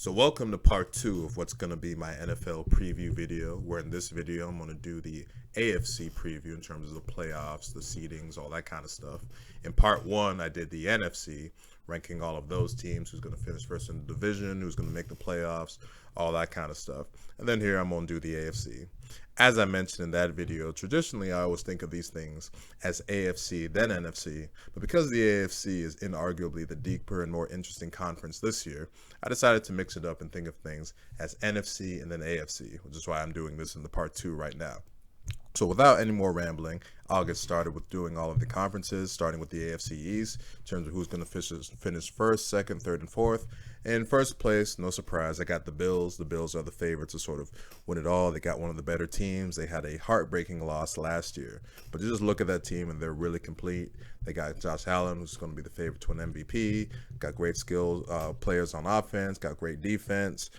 So welcome to part two of what's going to be my NFL preview video, where in this video I'm going to do the AFC preview in terms of the playoffs, the seedings, all that kind of stuff. In part one, I did the NFC, ranking all of those teams, who's going to finish first in the division, who's going to make the playoffs, all that kind of stuff. And then here I'm going to do the AFC. As I mentioned in that video, traditionally I always think of these things as AFC, then NFC, but because the AFC is inarguably the deeper and more interesting conference this year, I decided to mix it up and think of things as NFC and then AFC, which is why I'm doing this in the part two right now. So without any more rambling, I'll get started with doing all of the conferences, starting with the AFC East, in terms of who's going to finish first, second, third, and fourth. In first place, no surprise, I got the Bills. The Bills are the favorites to sort of win it all. They got one of the better teams. They had a heartbreaking loss last year. But you just look at that team, and they're really complete. They got Josh Allen, who's going to be the favorite to an MVP. Got great skills, players on offense. Got great defense.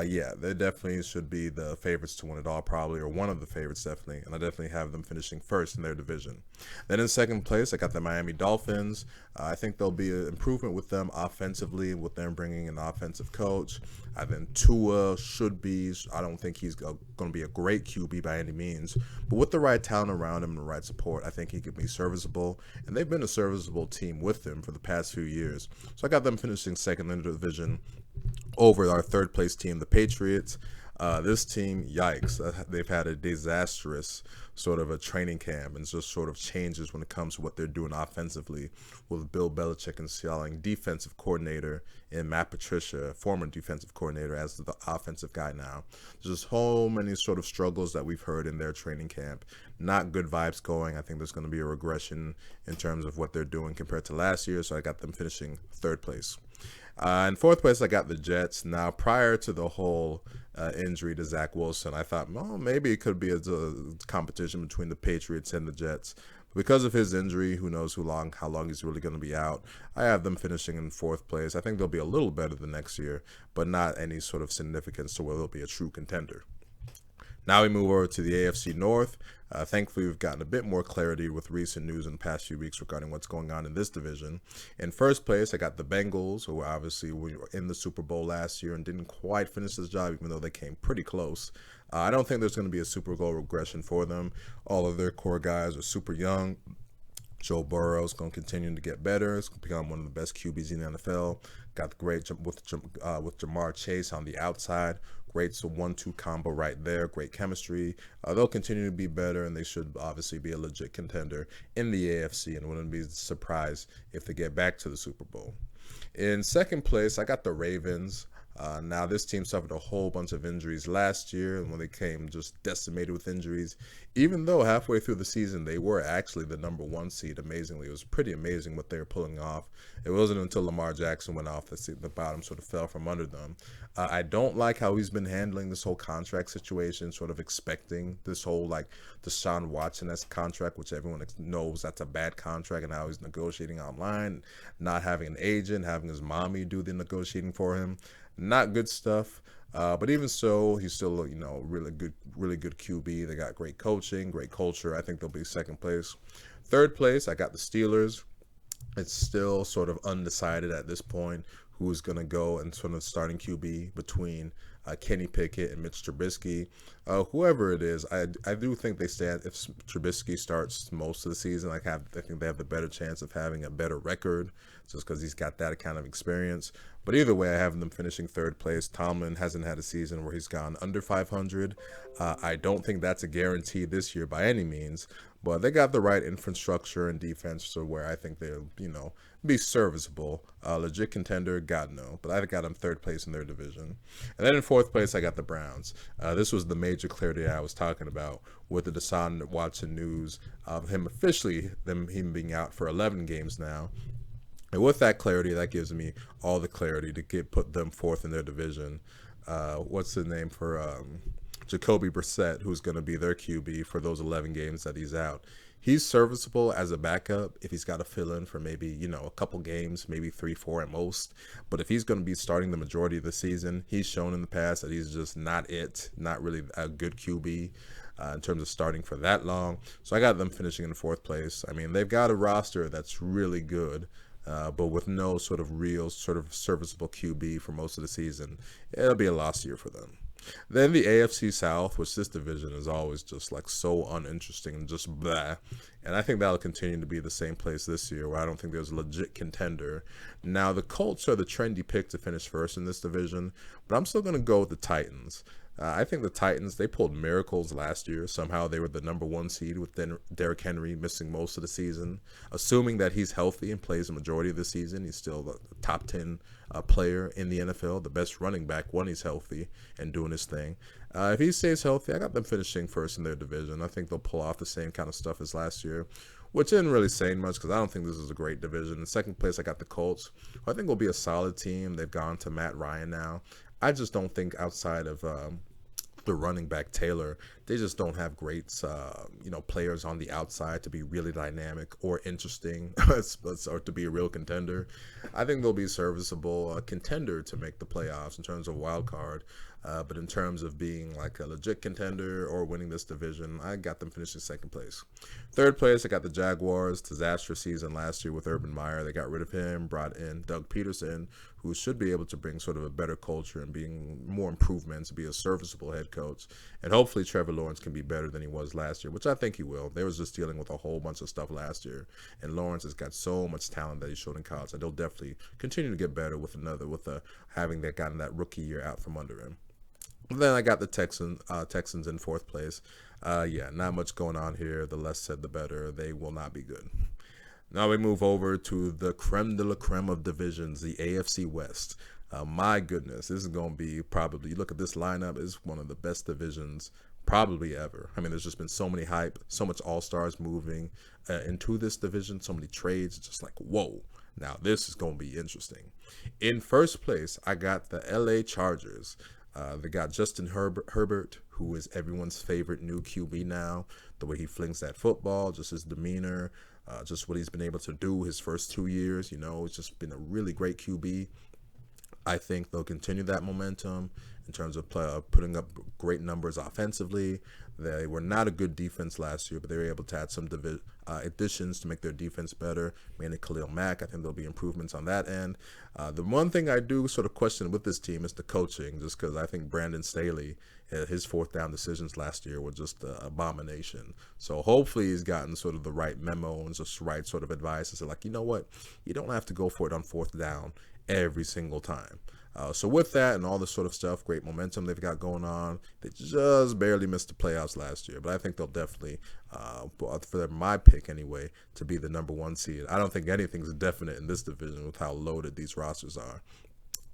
Yeah, they definitely should be the favorites to win it all, probably, or one of the favorites, definitely. And I definitely have them finishing first in their division. Then in second place, I got the Miami Dolphins. I think there'll be an improvement with them offensively, with them bringing an offensive coach. I think Tua should be, I don't think he's going to be a great QB by any means, but with the right talent around him and the right support, I think he could be serviceable. And they've been a serviceable team with him for the past few years. So I got them finishing second in the division over our third place team, the Patriots. This team, yikes, they've had a disastrous sort of a training camp and just sort of changes when it comes to what they're doing offensively, with Bill Belichick installing defensive coordinator and Matt Patricia, former defensive coordinator, as the offensive guy now. There's just so many sort of struggles that we've heard in their training camp. Not good vibes going. I think there's going to be a regression in terms of what they're doing compared to last year, so I got them finishing third place. In fourth place, I got the Jets. Now, prior to the whole injury to Zach Wilson, I thought, well, maybe it could be a competition between the Patriots and the Jets. But because of his injury, who knows how long he's really going to be out, I have them finishing in fourth place. I think they'll be a little better than next year, but not any sort of significance to where they'll be a true contender. Now we move over to the AFC North. Thankfully, we've gotten a bit more clarity with recent news in the past few weeks regarding what's going on in this division. In first place, I got the Bengals, who obviously were in the Super Bowl last year and didn't quite finish this job, even though they came pretty close. I don't think there's going to be a Super Bowl regression for them. All of their core guys are super young. Joe Burrow is going to continue to get better. It's going to become one of the best QBs in the NFL. Got great with Jamar Chase on the outside. Great 1-2 combo right there. Great chemistry. They'll continue to be better, and they should obviously be a legit contender in the AFC, and wouldn't be surprised if they get back to the Super Bowl. In second place, I got the Ravens. Now, this team suffered a whole bunch of injuries last year, and when they came just decimated with injuries, even though halfway through the season they were actually the number one seed, amazingly. It was pretty amazing what they were pulling off. It wasn't until Lamar Jackson went off that the bottom sort of fell from under them. I don't like how he's been handling this whole contract situation, sort of expecting this whole like Deshaun Watson-esque contract, which everyone knows that's a bad contract, and how he's negotiating online, not having an agent, having his mommy do the negotiating for him. Not good stuff, but even so, he's still, really good QB. They got great coaching, great culture. I think they'll be second place. Third place, I got the Steelers. It's still sort of undecided at this point who's going to go and sort of starting QB between Kenny Pickett and Mitch Trubisky. Whoever it is, I do think they stand. If Trubisky starts most of the season, I think they have the better chance of having a better record, just because he's got that kind of experience. But either way, I have them finishing third place. Tomlin hasn't had a season where he's gone under 500. I don't think that's a guarantee this year by any means, but they got the right infrastructure and defense to where I think they'll, be serviceable. Legit contender, God no. But I got them third place in their division. And then in fourth place, I got the Browns. This was the major clarity I was talking about with the Deshaun Watson news of him him being out for 11 games now. And with that clarity, that gives me all the clarity to put them fourth in their division. What's the name for Jacoby Brissett, who's going to be their QB for those 11 games that he's out? He's serviceable as a backup if he's got to fill in for maybe, a couple games, maybe 3-4 at most. But if he's going to be starting the majority of the season, he's shown in the past that he's just not really a good QB. In terms of starting for that long. So I got them finishing in fourth place. I mean, they've got a roster that's really good. but with no sort of real sort of serviceable QB for most of the season, it'll be a lost year for them. Then the AFC South, which this division is always just like so uninteresting and just blah. And I think that'll continue to be the same place this year, where I don't think there's a legit contender. Now, the Colts are the trendy pick to finish first in this division, but I'm still going to go with the Titans. I think the Titans, they pulled miracles last year. Somehow they were the number one seed with Derrick Henry missing most of the season. Assuming that he's healthy and plays the majority of the season, he's still the top 10 player in the NFL, the best running back when he's healthy and doing his thing. If he stays healthy, I got them finishing first in their division. I think they'll pull off the same kind of stuff as last year, which isn't really saying much because I don't think this is a great division. In second place, I got the Colts, who I think will be a solid team. They've gone to Matt Ryan now. I just don't think outside of the running back Taylor, they just don't have great, players on the outside to be really dynamic or interesting, or to be a real contender. I think they'll be serviceable contender to make the playoffs in terms of wild card. But in terms of being like a legit contender or winning this division, I got them finishing second place. Third place, I got the Jaguars. Disastrous season last year with Urban Meyer. They got rid of him, brought in Doug Peterson, who should be able to bring sort of a better culture and being more improvements, be a serviceable head coach. And hopefully Trevor Lawrence can be better than he was last year, which I think he will. They was just dealing with a whole bunch of stuff last year. And Lawrence has got so much talent that he showed in college that they'll definitely continue to get better with having gotten that rookie year out from under him. Then I got the Texans in fourth place. Not much going on here. The less said, the better. They will not be good. Now we move over to the creme de la creme of divisions, the AFC West. My goodness, this is going to be probably, you look at this lineup, it's one of the best divisions probably ever. I mean, there's just been so many hype, so much all-stars moving into this division, so many trades. It's just like, whoa. Now this is going to be interesting. In first place, I got the LA Chargers. They got Justin Herbert, who is everyone's favorite new QB now. The way he flings that football, just his demeanor, just what he's been able to do his first 2 years. It's just been a really great QB. I think they'll continue that momentum in terms of putting up great numbers offensively. They were not a good defense last year, but they were able to add some additions to make their defense better, mainly Khalil Mack. I think there'll be improvements on that end. The one thing I do sort of question with this team is the coaching, just because I think Brandon Staley, his fourth down decisions last year were just an abomination. So hopefully he's gotten sort of the right memo and just right sort of advice and say, like, you know what, you don't have to go for it on fourth down every single time. So with that and all this sort of stuff, great momentum they've got going on. They just barely missed the playoffs last year, but I think they'll definitely, for my pick anyway, to be the number one seed. I don't think anything's definite in this division with how loaded these rosters are.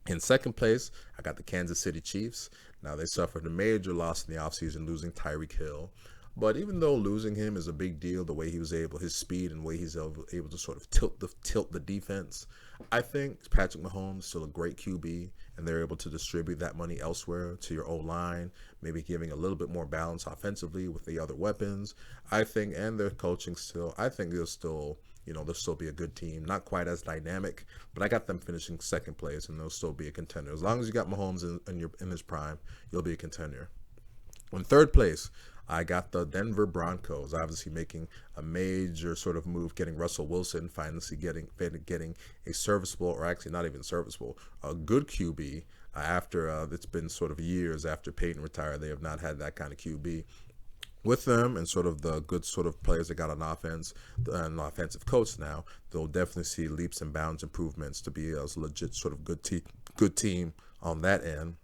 In second place, I got the Kansas City Chiefs. Now, they suffered a major loss in the offseason, losing Tyreek Hill. But even though losing him is a big deal, the way he was his speed and the way he's able to sort of tilt the defense, I think Patrick Mahomes is still a great QB, and they're able to distribute that money elsewhere to your O-line, maybe giving a little bit more balance offensively with the other weapons. I think, and their coaching still, I think they'll still be a good team. Not quite as dynamic, but I got them finishing second place, and they'll still be a contender. As long as you got Mahomes in his prime, you'll be a contender. In third place, I got the Denver Broncos, obviously making a major sort of move, getting Russell Wilson, finally getting a serviceable, or actually not even serviceable, a good QB after it's been sort of years after Peyton retired. They have not had that kind of QB with them, and sort of the good sort of players they got on offense, an offensive coach now. They'll definitely see leaps and bounds improvements to be a legit sort of good team on that end.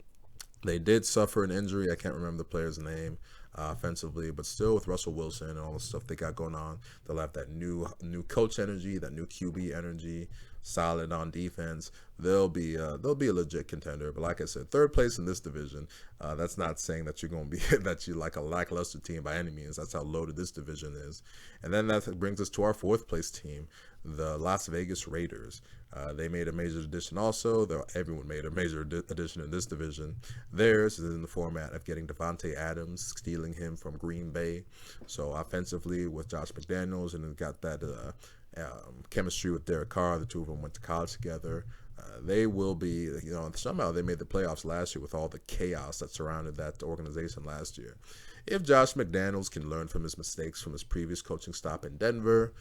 They did suffer an injury. I can't remember the player's name offensively, but still with Russell Wilson and all the stuff they got going on, they'll have that new coach energy, that new QB energy, solid on defense. They'll be a legit contender. But like I said, third place in this division. That's not saying that you're going to be that you're like a lackluster team by any means. That's how loaded this division is. And then that brings us to our fourth place team, the Las Vegas Raiders. They made a major addition also. Everyone made a major addition in this division. Theirs is in the format of getting Devontae Adams, stealing him from Green Bay. So offensively with Josh McDaniels, and it got that chemistry with Derek Carr. The two of them went to college together. They will be, somehow they made the playoffs last year with all the chaos that surrounded that organization last year. If Josh McDaniels can learn from his mistakes from his previous coaching stop in Denver,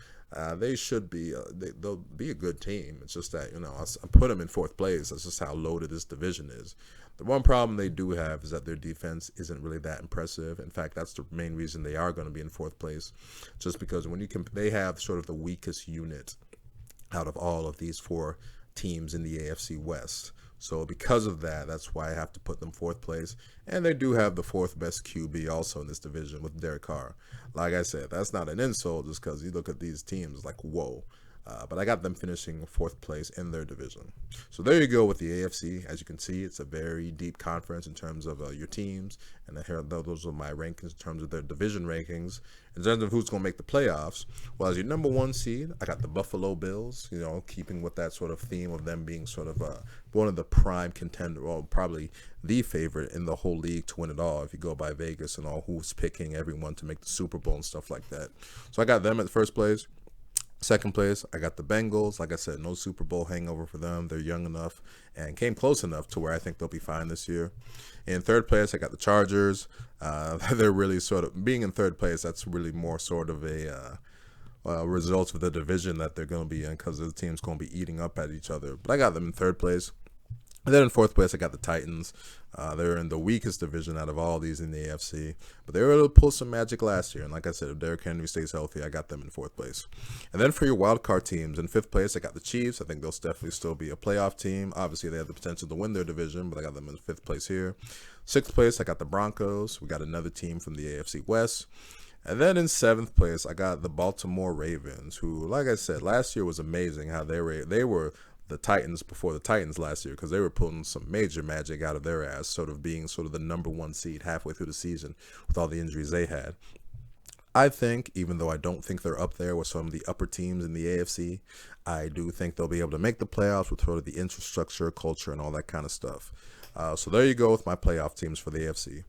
they should be, they'll be a good team. It's just that, I put them in fourth place. That's just how loaded this division is. The one problem they do have is that their defense isn't really that impressive. In fact, that's the main reason they are going to be in fourth place, just because when they have sort of the weakest unit out of all of these four teams in the AFC West. So because of that, that's why I have to put them fourth place. And they do have the fourth best QB also in this division with Derek Carr. Like I said, that's not an insult just because you look at these teams like, whoa. But I got them finishing fourth place in their division. So there you go with the AFC. As you can see, it's a very deep conference in terms of your teams. And those are my rankings in terms of their division rankings. In terms of who's going to make the playoffs, well, as your number one seed, I got the Buffalo Bills, keeping with that sort of theme of them being sort of one of the prime contender, or probably the favorite in the whole league to win it all if you go by Vegas and all who's picking everyone to make the Super Bowl and stuff like that. So I got them at first place. Second place, I got the Bengals. Like I said, no Super Bowl hangover for them. They're young enough and came close enough to where I think they'll be fine this year. In third place, I got the Chargers. They're really sort of, being in third place, that's really more sort of a result of the division that they're going to be in, because the team's going to be eating up at each other. But I got them in third place. And then in fourth place, I got the Titans. They're in the weakest division out of all these in the AFC. But they were able to pull some magic last year. And like I said, if Derrick Henry stays healthy, I got them in fourth place. And then for your wild card teams, in fifth place, I got the Chiefs. I think they'll definitely still be a playoff team. Obviously, they have the potential to win their division, but I got them in fifth place here. Sixth place, I got the Broncos. We got another team from the AFC West. And then in seventh place, I got the Baltimore Ravens, who, like I said, last year was amazing how they were the Titans before the Titans last year, because they were pulling some major magic out of their ass, sort of being sort of the number one seed halfway through the season with all the injuries they had. I think, even though I don't think they're up there with some of the upper teams in the AFC, I do think they'll be able to make the playoffs with sort of the infrastructure, culture, and all that kind of stuff. So there you go with my playoff teams for the AFC.